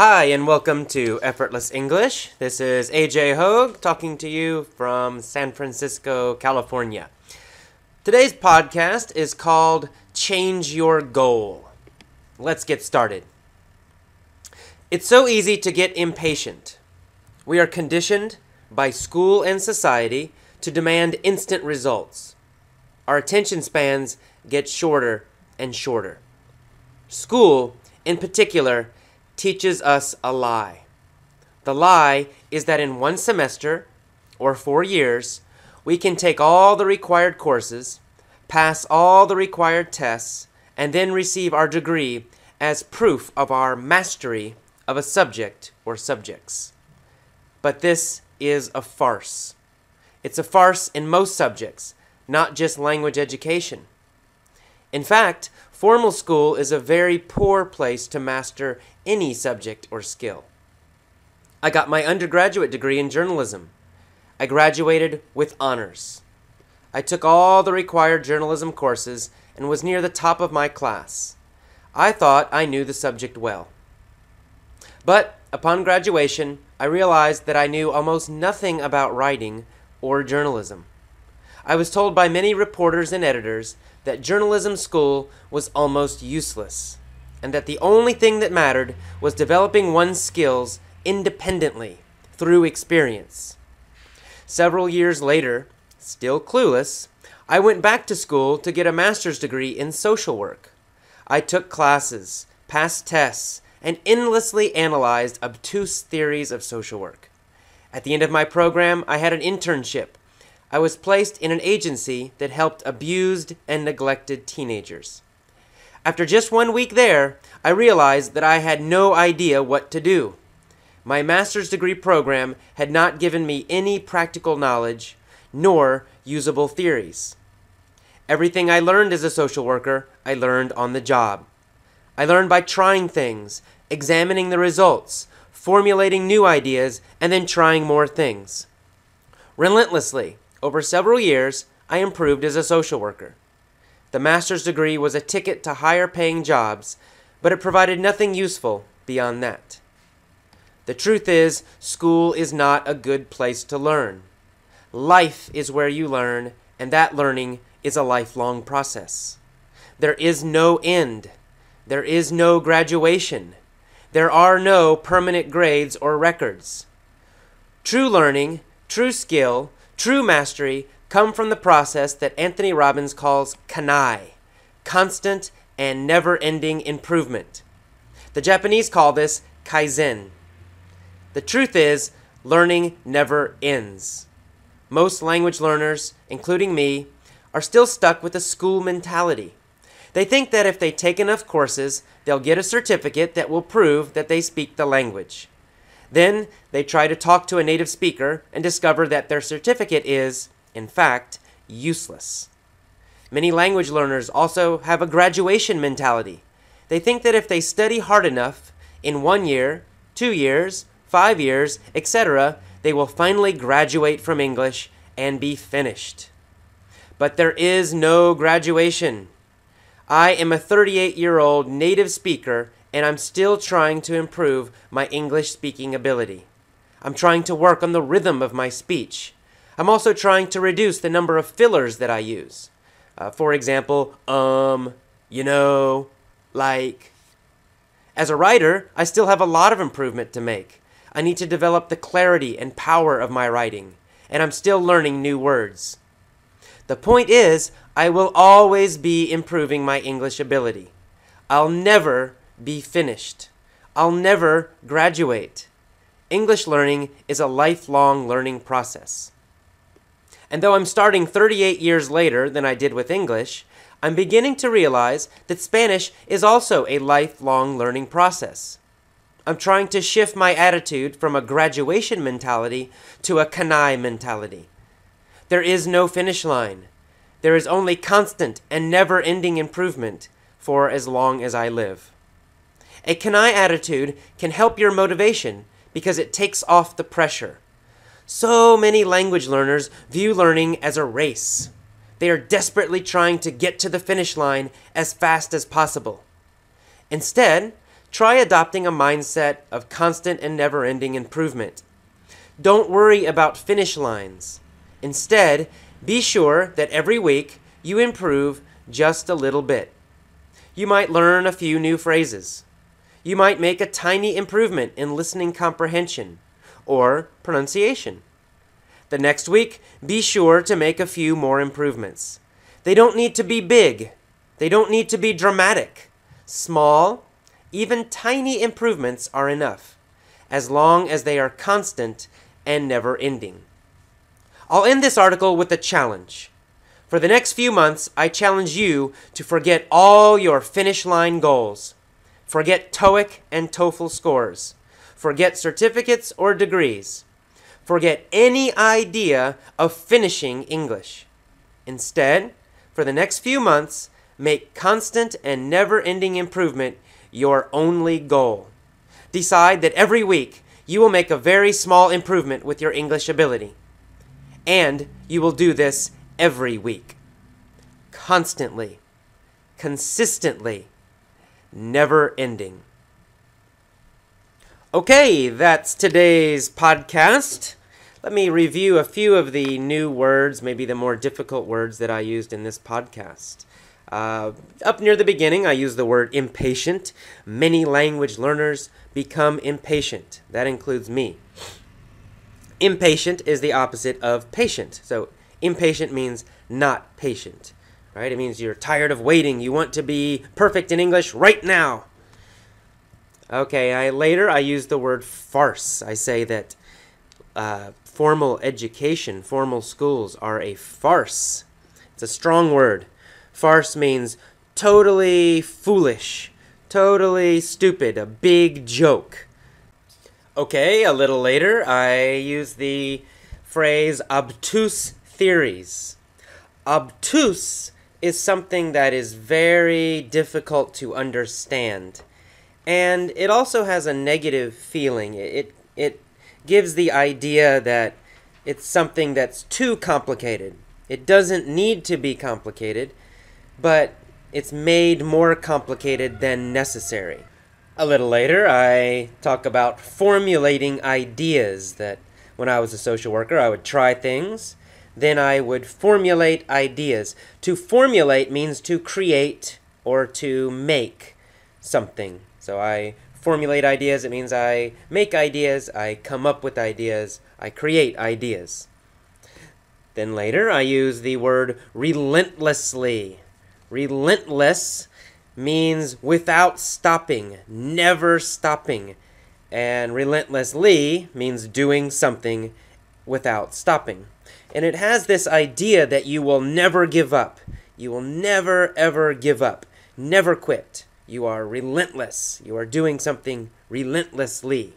Hi, and welcome to Effortless English. This is AJ Hogue talking to you from San Francisco, California. Today's podcast is called Change Your Goal. Let's get started. It's so easy to get impatient. We are conditioned by school and society to demand instant results. Our attention spans get shorter and shorter. School, in particular, teaches us a lie. The lie is that in one semester, or 4 years, we can take all the required courses, pass all the required tests, and then receive our degree as proof of our mastery of a subject or subjects. But this is a farce. It's a farce in most subjects, not just language education. In fact, formal school is a very poor place to master any subject or skill. I got my undergraduate degree in journalism. I graduated with honors. I took all the required journalism courses and was near the top of my class. I thought I knew the subject well. But upon graduation, I realized that I knew almost nothing about writing or journalism. I was told by many reporters and editors that journalism school was almost useless, and that the only thing that mattered was developing one's skills independently through experience. Several years later, still clueless, I went back to school to get a master's degree in social work. I took classes, passed tests, and endlessly analyzed obtuse theories of social work. At the end of my program, I had an internship. I was placed in an agency that helped abused and neglected teenagers. After just 1 week there, I realized that I had no idea what to do. My master's degree program had not given me any practical knowledge, nor usable theories. Everything I learned as a social worker, I learned on the job. I learned by trying things, examining the results, formulating new ideas, and then trying more things. Relentlessly, over several years, I improved as a social worker. The master's degree was a ticket to higher paying jobs, but it provided nothing useful beyond that. The truth is, school is not a good place to learn. Life is where you learn, and that learning is a lifelong process. There is no end. There is no graduation. There are no permanent grades or records. True learning, true skill, true mastery come from the process that Anthony Robbins calls kanai, constant and never-ending improvement. The Japanese call this kaizen. The truth is, learning never ends. Most language learners, including me, are still stuck with a school mentality. They think that if they take enough courses, they'll get a certificate that will prove that they speak the language. Then they try to talk to a native speaker and discover that their certificate is, in fact, useless. Many language learners also have a graduation mentality. They think that if they study hard enough, in 1 year, 2 years, 5 years, etc., they will finally graduate from English and be finished. But there is no graduation. I am a 38-year-old native speaker, and I'm still trying to improve my English speaking ability. I'm trying to work on the rhythm of my speech. I'm also trying to reduce the number of fillers that I use. For example, like. As a writer, I still have a lot of improvement to make. I need to develop the clarity and power of my writing, and I'm still learning new words. The point is, I will always be improving my English ability. I'll never be finished. I'll never graduate. English learning is a lifelong learning process. And though I'm starting 38 years later than I did with English, I'm beginning to realize that Spanish is also a lifelong learning process. I'm trying to shift my attitude from a graduation mentality to a kanai mentality. There is no finish line. There is only constant and never-ending improvement for as long as I live. A kanai attitude can help your motivation because it takes off the pressure. So many language learners view learning as a race. They are desperately trying to get to the finish line as fast as possible. Instead, Try adopting a mindset of constant and never-ending improvement. Don't worry about finish lines. Instead, be sure that every week you improve just a little bit. You might learn a few new phrases. You might make a tiny improvement in listening comprehension or pronunciation. The next week, be sure to make a few more improvements. They don't need to be big. They don't need to be dramatic. Small, even tiny improvements are enough, as long as they are constant and never-ending. I'll end this article with a challenge. For the next few months, I challenge you to forget all your finish line goals. Forget TOEIC and TOEFL scores. Forget certificates or degrees. Forget any idea of finishing English. Instead, for the next few months, make constant and never-ending improvement your only goal. Decide that every week you will make a very small improvement with your English ability. And you will do this every week. Constantly. Consistently. Never ending. Okay, that's today's podcast. Let me review a few of the new words, maybe the more difficult words that I used in this podcast. Up near the beginning, I used the word impatient. Many language learners become impatient. That includes me. Impatient is the opposite of patient. So impatient means not patient, right? It means you're tired of waiting. You want to be perfect in English right now. Okay, later I use the word farce. I say that formal education, formal schools are a farce. It's a strong word. Farce means totally foolish, totally stupid, a big joke. Okay, a little later, I use the phrase obtuse theories. Obtuse is something that is very difficult to understand. And it also has a negative feeling. It gives the idea that it's something that's too complicated. It doesn't need to be complicated, but it's made more complicated than necessary. A little later, I talk about formulating ideas, that when I was a social worker, I would try things, then I would formulate ideas. To formulate means to create or to make something. So I formulate ideas, it means I make ideas, I come up with ideas, I create ideas. Then later, I use the word relentlessly. Relentless means without stopping, never stopping. And relentlessly means doing something without stopping. And it has this idea that you will never give up. You will never, ever give up. Never quit. You are relentless. You are doing something relentlessly.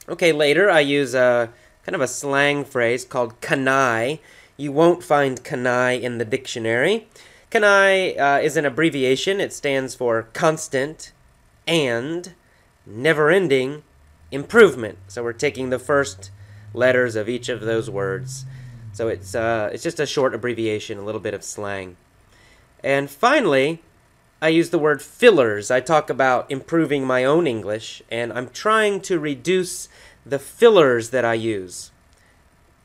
Okay, later I use a kind of a slang phrase called kanai. You won't find kanai in the dictionary. Kanai is an abbreviation. It stands for constant and never-ending improvement. So we're taking the first letters of each of those words. So it's just a short abbreviation, a little bit of slang. And finally, I use the word fillers. I talk about improving my own English, and I'm trying to reduce the fillers that I use.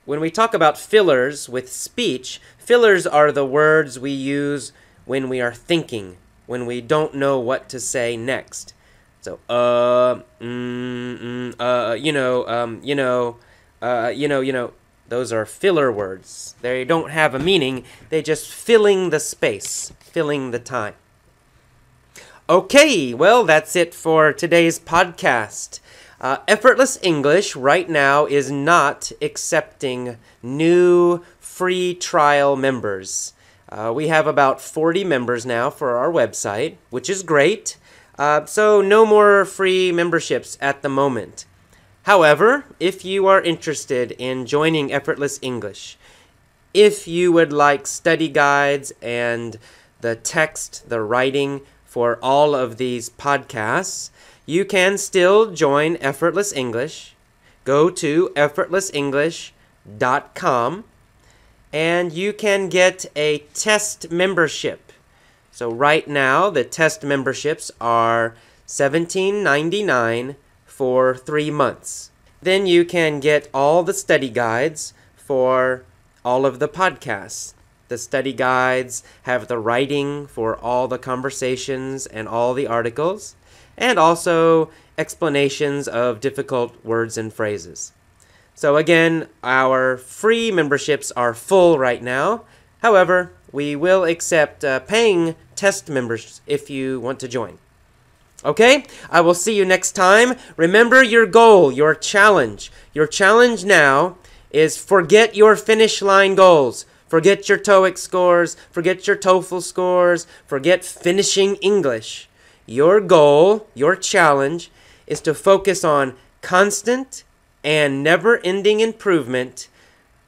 When we talk about fillers with speech, fillers are the words we use when we are thinking, when we don't know what to say next. So, those are filler words. They don't have a meaning. They just filling the space, filling the time. Okay, well, that's it for today's podcast. Effortless English right now is not accepting new free trial members. We have about 40 members now for our website, which is great. So no more free memberships at the moment. However, if you are interested in joining Effortless English, if you would like study guides and the text, the writing for all of these podcasts, you can still join Effortless English. Go to effortlessenglish.com and you can get a test membership. So right now, the test memberships are $17.99 for 3 months. Then you can get all the study guides for all of the podcasts. The study guides have the writing for all the conversations and all the articles, and also explanations of difficult words and phrases. So again, our free memberships are full right now. However, we will accept paying test members if you want to join. Okay, I will see you next time. Remember your goal, your challenge. Your challenge now is forget your finish line goals. Forget your TOEIC scores, forget your TOEFL scores, forget finishing English. Your goal, your challenge, is to focus on constant and never-ending improvement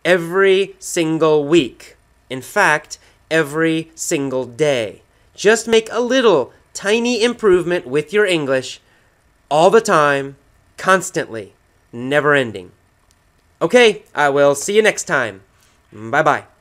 every single week. In fact, every single day. Just make a little tiny improvement with your English all the time, constantly, never ending. Okay, I will see you next time. Bye-bye.